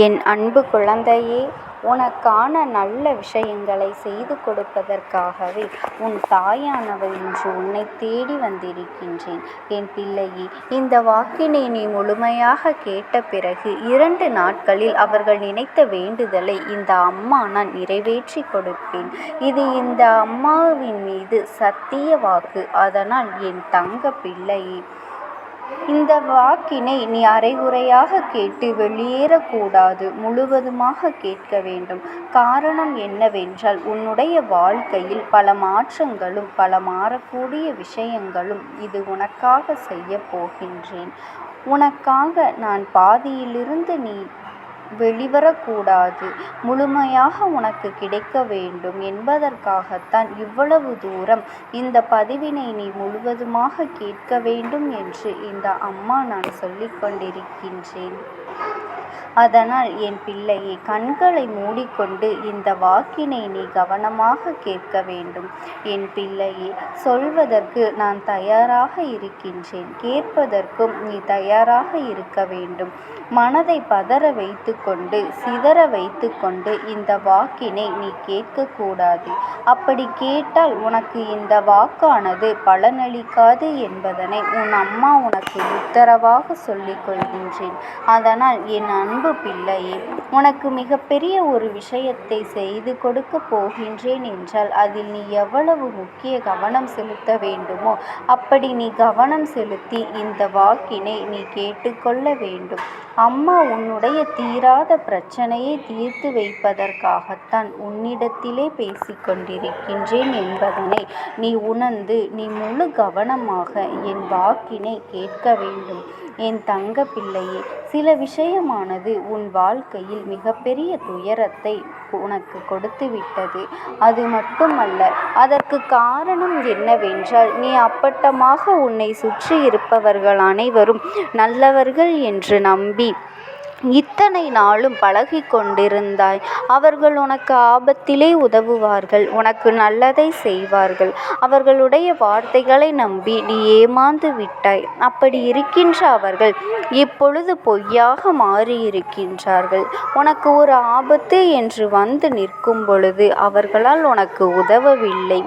என் அன்பு குழந்தையே, உனக்கான நல்ல விஷயங்களை செய்து கொடுப்பதற்காகவே உன் தாயானவள் இன்று உன்னை தேடி வந்திருக்கின்றேன். என் பிள்ளையே, இந்த வாக்கினை நீ முழுமையாக கேட்ட பிறகு 2 நாட்களில் அவர்கள் நினைத்த வேண்டுதலை இந்த அம்மா நான் நிறைவேற்றி கொடுப்பேன். இது இந்த அம்மாவின் மீது சத்திய வாக்கு. அதனால் என் தங்க பிள்ளையே, இந்த வாக்கினை நீ அரைகுறையாக கேட்டு வெளியேறக்கூடாது, முழுவதுமாக கேட்க வேண்டும். காரணம் என்னவென்றால், உன்னுடைய வாழ்க்கையில் பல மாற்றங்களும் பல மாறக்கூடிய விஷயங்களும் இது உனக்காக செய்ய போகின்றேன். உனக்காக நான் பாதியிலிருந்து நீ வெளிவரக்கூடாது, முழுமையாக உனக்கு கிடைக்க வேண்டும் என்பதற்காகத்தான் இவ்வளவு தூரம் இந்த பதிவினை நீ முழுவதுமாக கேட்க வேண்டும் என்று இந்த அம்மா நான் சொல்லிக் கொண்டிருக்கின்றேன். அதனால் என் பிள்ளையை, கண்களை மூடிக்கொண்டு இந்த வாக்கினை நீ கவனமாக கேட்க வேண்டும். என் பிள்ளையே, சொல்வதற்கு நான் தயாராக இருக்கின்றேன், கேட்பதற்கும் நீ தயாராக இருக்க வேண்டும். மனதை பதற வைத்து கொண்டு சிதற வைத்து கொண்டு இந்த வாக்கினை நீ கேட்கக்கூடாது. அப்படி கேட்டால் உனக்கு இந்த வாக்கானது பலனளிக்காது என்பதனை உன் அம்மா உனக்கு உத்தரவாக சொல்லிக் கொள்கின்றேன். அதனால் என் அன்பு பிள்ளையே, உனக்கு மிகப்பெரிய ஒரு விஷயத்தை செய்து கொடுக்க போகின்றேன் என்றால் அதில் நீ எவ்வளவு முக்கிய கவனம் செலுத்த வேண்டுமோ அப்படி நீ கவனம் செலுத்தி இந்த வாக்கினை நீ கேட்டுக்கொள்ள வேண்டும். அம்மா உன்னுடைய தீராத பிரச்சனையை தீர்த்து வைப்பதற்காகத்தான் உன்னிடத்திலே பேசிக்கொண்டிருக்கின்றேன் என்பதனை நீ உணர்ந்து நீ முழு கவனமாக என் வாக்கினை கேட்க வேண்டும். என் தங்க பிள்ளையே, சில விஷயமானது உன் வாழ்க்கையில் மிகப்பெரிய துயரத்தை உனக்கு கொடுத்து விட்டது. அது மட்டுமல்ல, அதற்கு காரணம் என்னவென்றால், நீ அப்பட்டமாக உன்னை சுற்றி இருப்பவர்கள் அனைவரும் நல்லவர்கள் என்று நம்பி இத்தனை நாளும் பழகி கொண்டிருந்தாய். அவர்கள் உனக்கு ஆபத்திலே உதவுவார்கள், உனக்கு நல்லதை செய்வார்கள். அவர்களுடைய வார்த்தைகளை நம்பி நீ ஏமாந்து விட்டாய். அப்படி இருக்கின்ற அவர்கள் இப்பொழுது பொய்யாக மாறியிருக்கின்றார்கள். உனக்கு ஒரு ஆபத்து என்று வந்து நிற்கும் பொழுது அவர்களால் உனக்கு உதவவில்லை.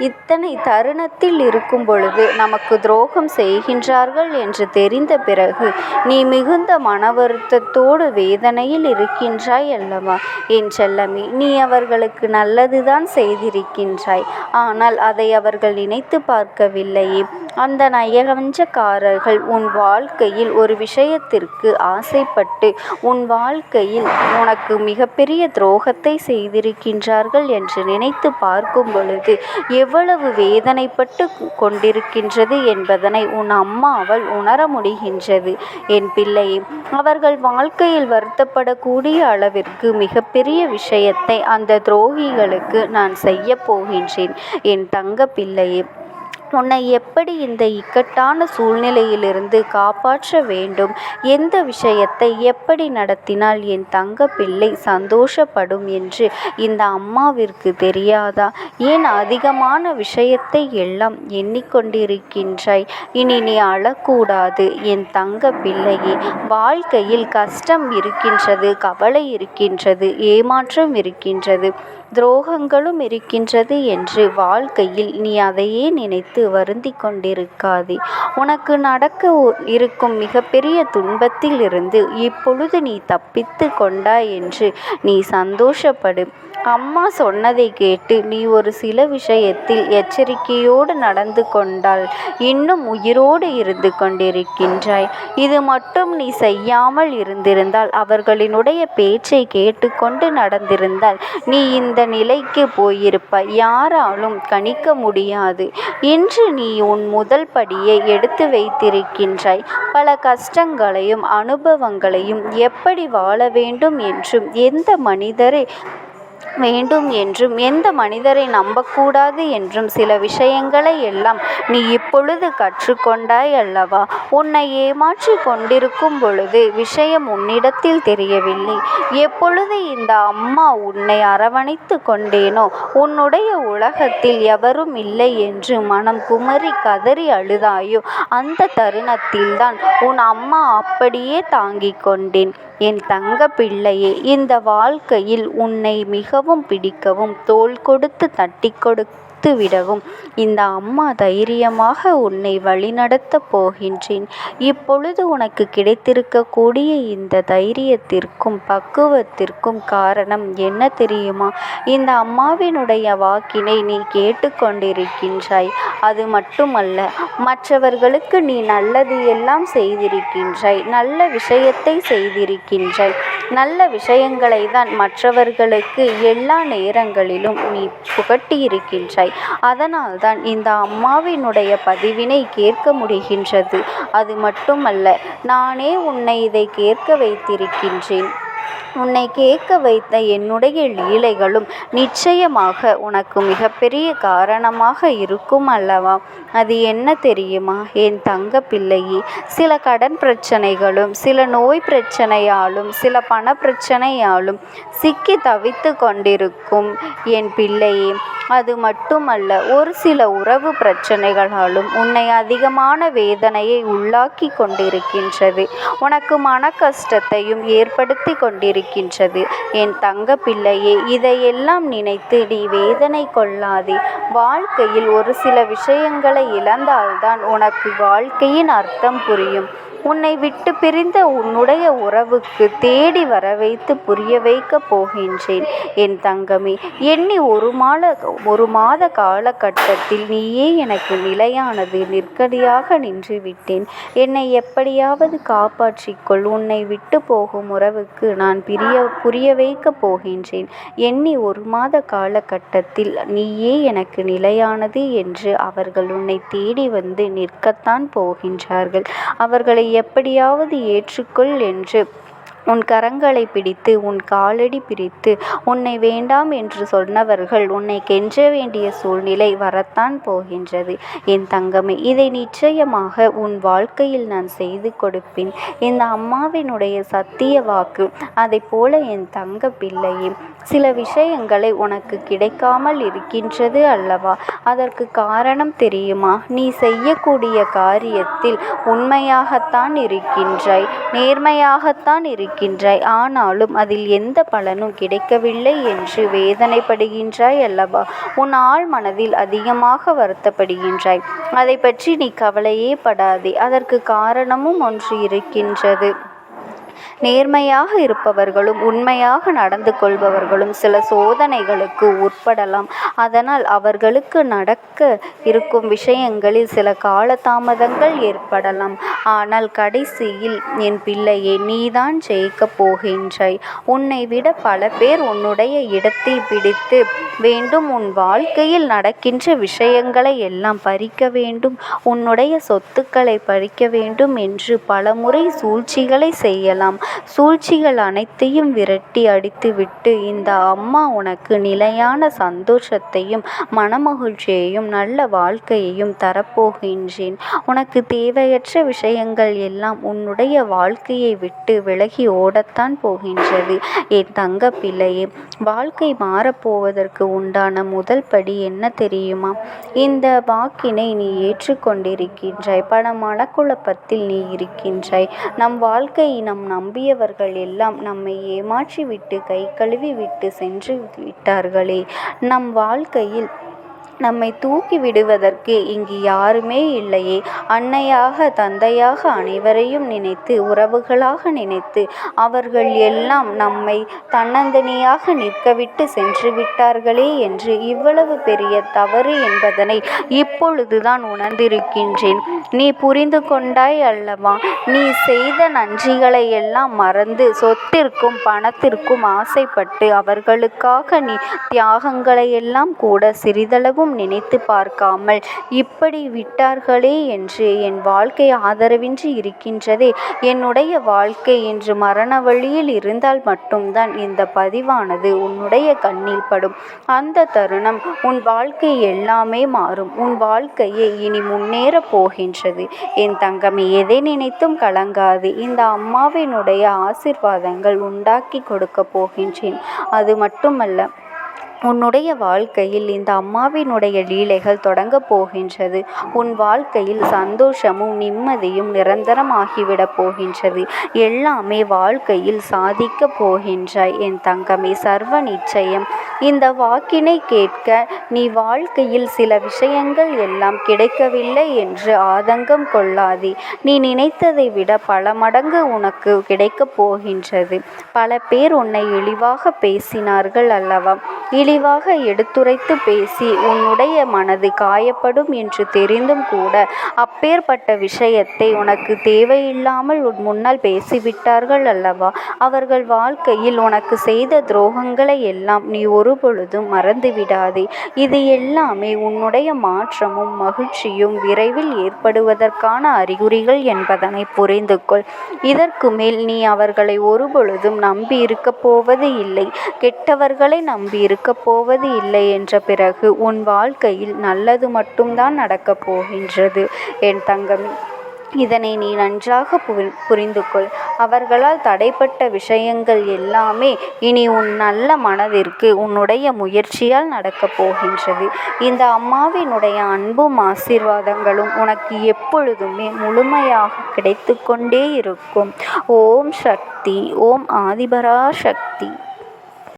இத்தனை தருணத்தில் இருக்கும் பொழுது நமக்கு துரோகம் செய்கின்றார்கள் என்று தெரிந்த பிறகு நீ மிகுந்த மன வருத்தத்தோடு வேதனையில் இருக்கின்றாய் அல்லவா என் செல்லமே? நீ அவர்களுக்கு நல்லதுதான் செய்திருக்கின்றாய். ஆனால் அதை அவர்கள் நினைத்து பார்க்கவில்லையே. அந்த நயவஞ்சக்காரர்கள் உன் வாழ்க்கையில் ஒரு விஷயத்திற்கு ஆசைப்பட்டு உன் வாழ்க்கையில் உனக்கு மிகப்பெரிய துரோகத்தை செய்திருக்கின்றார்கள் என்று நினைத்து பார்க்கும் பொழுது எவ்வளவு வேதனைப்பட்டு கொண்டிருக்கின்றது என்பதனை உன் அம்மாவால் உணர முடிகின்றது. என் பிள்ளையே, அவர்கள் வாழ்க்கையில் வருத்தப்படக்கூடிய அளவிற்கு மிகப்பெரிய விஷயத்தை அந்த துரோகிகளுக்கு நான் செய்ய போகின்றேன். என் தங்க பிள்ளையே, உன்னை எப்படி இந்த இக்கட்டான சூழ்நிலையிலிருந்து காப்பாற்ற வேண்டும், எந்த விஷயத்தை எப்படி நடத்தினால் என் தங்க பிள்ளை சந்தோஷப்படும் என்று இந்த அம்மாவிற்கு தெரியாதா? ஏன் அதிகமான விஷயத்தை எல்லாம் எண்ணிக்கொண்டிருக்கின்றாய்? இனி நீ அழக்கூடாது என் தங்க பிள்ளையே. வாழ்க்கையில் கஷ்டம் இருக்கின்றது, கவலை இருக்கின்றது, ஏமாற்றம் இருக்கின்றது, துரோகங்களும் இருக்கின்றது என்று வாழ்க்கையில் நீ அதையே நினைத்து வருந்தி கொண்டிருக்காதே. உனக்கு நடக்க இருக்கும் மிகப்பெரிய துன்பத்தில் இருந்து இப்பொழுது நீ தப்பித்து கொண்டாய் என்று நீ சந்தோஷப்படு. அம்மா சொன்னதை கேட்டு நீ ஒரு சில விஷயத்தில் எச்சரிக்கையோடு நடந்து கொண்டால் இன்னும் உயிரோடு இருந்து கொண்டிருக்கின்றாய். இது மட்டும் நீ செய்யாமல் இருந்திருந்தால், அவர்களினுடைய பேச்சை கேட்டுக்கொண்டு நடந்திருந்தால் நீ இந்த நிலைக்கு போயிருப்பாய். யாராலும் கணிக்க முடியாது. இன்று நீ உன் முதல் படியை எடுத்து வைத்திருக்கின்றாய். பல கஷ்டங்களையும் அனுபவங்களையும் எப்படி வாழ வேண்டும் என்றும் எந்த மனிதரை வேண்டும் என்றும் எந்த மனிதரை நம்பக்கூடாது என்றும் சில விஷயங்களை எல்லாம் நீ இப்பொழுது கற்றுக்கொண்டாய் அல்லவா? உன்னை ஏமாற்றி கொண்டிருக்கும் பொழுது விஷயம் உன்னிடத்தில் தெரியவில்லை. எப்பொழுது இந்த அம்மா உன்னை அரவணைத்து கொண்டேனோ உன்னுடைய உலகத்தில் எவரும் இல்லை என்று மனம் குமரி கதறி அழுதாயோ அந்த தருணத்தில்தான் உன் அம்மா அப்படியே தாங்கிக் கொண்டேன். என் தங்க பிள்ளையே, இந்த வாழ்க்கையில் உன்னை மிகவும் பிடிக்கவும் தோள் கொடுத்து தட்டி கொடுத்து விடவும் இந்த அம்மா தைரியமாக உன்னை வழிநடத்தப் போகின்றேன். இப்பொழுது உனக்கு கிடைத்திருக்கக்கூடிய இந்த தைரியத்திற்கும் பக்குவத்திற்கும் காரணம் என்ன தெரியுமா? இந்த அம்மாவினுடைய வாக்கினை நீ கேட்டுக்கொண்டிருக்கின்றாய். அது மட்டுமல்ல, மற்றவர்களுக்கு நீ நல்லது எல்லாம் செய்திருக்கின்றாய், நல்ல விஷயத்தை செய்திருக்கின்றாய். நல்ல விஷயங்களை தான் மற்றவர்களுக்கு எல்லா நேரங்களிலும் நீ புகட்டியிருக்கின்றாய். அதனால்தான் இந்த அம்மாவினுடைய பதிவினை கேட்க முடிகின்றது. அது மட்டுமல்ல, நானே உன்னை இதை கேட்க வைத்திருக்கின்றேன். உன்னை கேட்க வைத்த என்னுடைய லீலைகளும் நிச்சயமாக உனக்கு மிகப்பெரிய காரணமாக இருக்கும் அல்லவா? அது என்ன தெரியுமா என் தங்க பிள்ளையே? சில கடன் பிரச்சனைகளும் சில நோய் பிரச்சனையாலும் சில பண பிரச்சனையாலும் சிக்கி தவித்து கொண்டிருக்கும் என் பிள்ளையே. அது மட்டுமல்ல, ஒரு சில உறவு பிரச்சனைகளாலும் உன்னை அதிகமான வேதனையை உள்ளாக்கி கொண்டிருக்கின்றது. உனக்கு மன கஷ்டத்தையும் ஏற்படுத்தி கொண்டிருக்கின்றது. என் தங்க பிள்ளையே, இதையெல்லாம் நினைத்து நீ வேதனை கொள்ளாதே. வாழ்க்கையில் ஒரு சில விஷயங்களை இழந்தால்தான் உனக்கு வாழ்க்கையின் அர்த்தம் புரியும். உன்னை விட்டு பிரிந்த உன்னுடைய உறவுக்கு தேடி வர வைத்து புரிய வைக்கப் போகின்றேன் என் தங்கமே. எண்ணி ஒரு மாத காலகட்டத்தில் நீயே எனக்கு நிலையானது நிற்கதியாக நின்று விட்டேன். என்னை எப்படியாவது காப்பாற்றிக்கொள். உன்னை விட்டு போகும் உறவுக்கு நான் புரிய வைக்கப் போகின்றேன். எண்ணி ஒரு மாத காலகட்டத்தில் நீயே எனக்கு நிலையானது என்று அவர்கள் உன்னை தேடி வந்து நிற்கத்தான் போகின்றார்கள். அவர்களை எப்படியாவது ஏற்றுக்கொள் என்று உன் கரங்களை பிடித்து உன் காலடி பிரித்து உன்னை வேண்டாம் என்று சொன்னவர்கள் உன்னை கெஞ்ச வேண்டிய சூழ்நிலை வரத்தான் போகின்றது என் தங்கமே. இதை நிச்சயமாக உன் வாழ்க்கையில் நான் செய்து கொடுப்பேன். இந்த அம்மாவினுடைய சத்திய வாக்கு. அதை போல என் தங்க பிள்ளையே, சில விஷயங்களை உனக்கு கிடைக்காமல் இருக்கின்றது அல்லவா? அதற்கு காரணம் தெரியுமா? நீ செய்யக்கூடிய காரியத்தில் உண்மையாகத்தான் இருக்கின்றாய், நேர்மையாகத்தான் இருக்கின்றாய். ஆனாலும் அதில் எந்த பலனும் கிடைக்கவில்லை என்று வேதனைப்படுகின்றாய் அல்லவா? உன் ஆழ் மனதில் அதிகமாக வருத்தப்படுகின்றாய். அதை பற்றி நீ கவலையே படாதே. அதற்கு காரணமும் ஒன்று இருக்கின்றது. நேர்மையாக இருப்பவர்களும் உண்மையாக நடந்து கொள்பவர்களும் சில சோதனைகளுக்கு உட்படலாம். அதனால் அவர்களுக்கு நடக்க இருக்கும் விஷயங்களில் சில காலதாமதங்கள் ஏற்படலாம். ஆனால் கடைசியில் என் பிள்ளையே, நீதான் ஜெயிக்கப் போகின்றாய். உன்னை விட பல பேர் உன்னுடைய இடத்தை பிடித்து வேண்டும், உன் வாழ்க்கையில் நடக்கின்ற விஷயங்களை எல்லாம் பறிக்க வேண்டும், உன்னுடைய சொத்துக்களை பறிக்க வேண்டும் என்று பலமுறை சூழ்ச்சிகளை செய்யலாம். சூழ்ச்சிகள் அனைத்தையும் விரட்டி அடித்துவிட்டு இந்த அம்மா உனக்கு நிலையான சந்தோஷத்தையும் மனமகிழ்ச்சியையும் நல்ல வாழ்க்கையையும் தரப்போகின்றேன். உனக்கு தேவையற்ற விஷயங்கள் எல்லாம் உன்னுடைய வாழ்க்கையை விட்டு விலகி ஓடத்தான் போகின்றது என் தங்க பிள்ளையே. வாழ்க்கை மாறப்போவதற்கு உண்டான முதல் படி என்ன தெரியுமா? இந்த வாக்கினை நீ ஏற்றுக்கொண்டிருக்கின்றாய். பல மனக்குழப்பத்தில் நீ இருக்கின்றாய். நம் வாழ்க்கை நம் நம்பியவர்கள் எல்லாம் நம்மை ஏமாற்றி விட்டு கை கழுவி விட்டு சென்று விட்டார்களே. நம் வாழ்க்கையில் நம்மை தூக்கி விடுவதற்கு இங்கு யாருமே இல்லையே. அன்னையாக தந்தையாக அனைவரையும் நினைத்து உறவுகளாக நினைத்து அவர்கள் எல்லாம் நம்மை தன்னந்தனியாக நிற்கவிட்டு சென்று விட்டார்களே என்று இவ்வளவு பெரிய தவறு என்பதனை இப்பொழுதுதான் உணர்ந்திருக்கின்றேன். நீ புரிந்து கொண்டாய் அல்லவா? நீ செய்த நன்றிகளை எல்லாம் மறந்து சொத்திற்கும் பணத்திற்கும் ஆசைப்பட்டு அவர்களுக்காக நீ தியாகங்களை எல்லாம் கூட சிறிதளவும் எதுவும் நினைத்து பார்க்காமல் இப்படி விட்டார்களே என்று என் வாழ்க்கை ஆதரவின்றி இருக்கின்றதே. என்னுடைய வாழ்க்கை இன்று மரண வழியில் இருந்தால் மட்டும்தான் இந்த பதிவானது உன்னுடைய கண்ணில் படும். அந்த தருணம் உன் வாழ்க்கை எல்லாமே மாறும். உன் வாழ்க்கையே இனி முன்னேறப் போகின்றது. என் தங்கமே, எதை நினைத்தும் கலங்காது. இந்த அம்மாவினுடைய ஆசீர்வாதங்கள் உண்டாக்கி கொடுக்க போகின்றேன். அது மட்டுமல்ல, உன்னுடைய வாழ்க்கையில் இந்த அம்மாவினுடைய லீலைகள் தொடங்கப் போகின்றது. உன் வாழ்க்கையில் சந்தோஷமும் நிம்மதியும் நிரந்தரமாகிவிடப் போகின்றது. எல்லாமே வாழ்க்கையில் சாதிக்கப் போகின்றாய் என் தங்கமே, சர்வ நிச்சயம். இந்த வாக்கினை கேட்க நீ வாழ்க்கையில் சில விஷயங்கள் எல்லாம் கிடைக்கவில்லை என்று ஆதங்கம் கொள்ளாதே. நீ நினைத்ததை விட பல மடங்கு உனக்கு கிடைக்கப் போகின்றது. பல பேர் உன்னை இழிவாக பேசினார்கள் அல்லவா? இழிவாக எடுத்துரைத்து பேசி உன்னுடைய மனது காயப்படும் என்று தெரிந்தும் கூட அப்பேற்பட்ட விஷயத்தை உனக்கு தேவையில்லாமல் உன் முன்னால் பேசிவிட்டார்கள் அல்லவா? அவர்கள் வாழ்க்கையில் உனக்கு செய்த துரோகங்களை எல்லாம் நீ ஒருபொழுதும் மறந்துவிடாதே. இது எல்லாமே உன்னுடைய மாற்றமும் மகிழ்ச்சியும் விரைவில் ஏற்படுவதற்கான அறிகுறிகள் என்பதனை புரிந்து கொள். இதற்கு மேல் நீ அவர்களை ஒருபொழுதும் நம்பி இருக்கப் போவது இல்லை. கெட்டவர்களை நம்பி இருக்கப் போவது இல்லை என்ற பிறகு உன் வாழ்க்கையில் நல்லது மட்டும்தான் நடக்கப் போகின்றது என் தங்கமே. இதனை நீ நன்றாக புரிந்து கொள். அவர்களால் தடைப்பட்ட விஷயங்கள் எல்லாமே இனி உன் நல்ல மனதிற்கு உன்னுடைய முயற்சியால் நடக்கப் போகின்றது. இந்த அம்மாவினுடைய அன்பும் ஆசீர்வாதங்களும் உனக்கு எப்பொழுதுமே முழுமையாக கிடைத்து கொண்டே இருக்கும். ஓம் சக்தி. ஓம் ஆதிபரா சக்தி.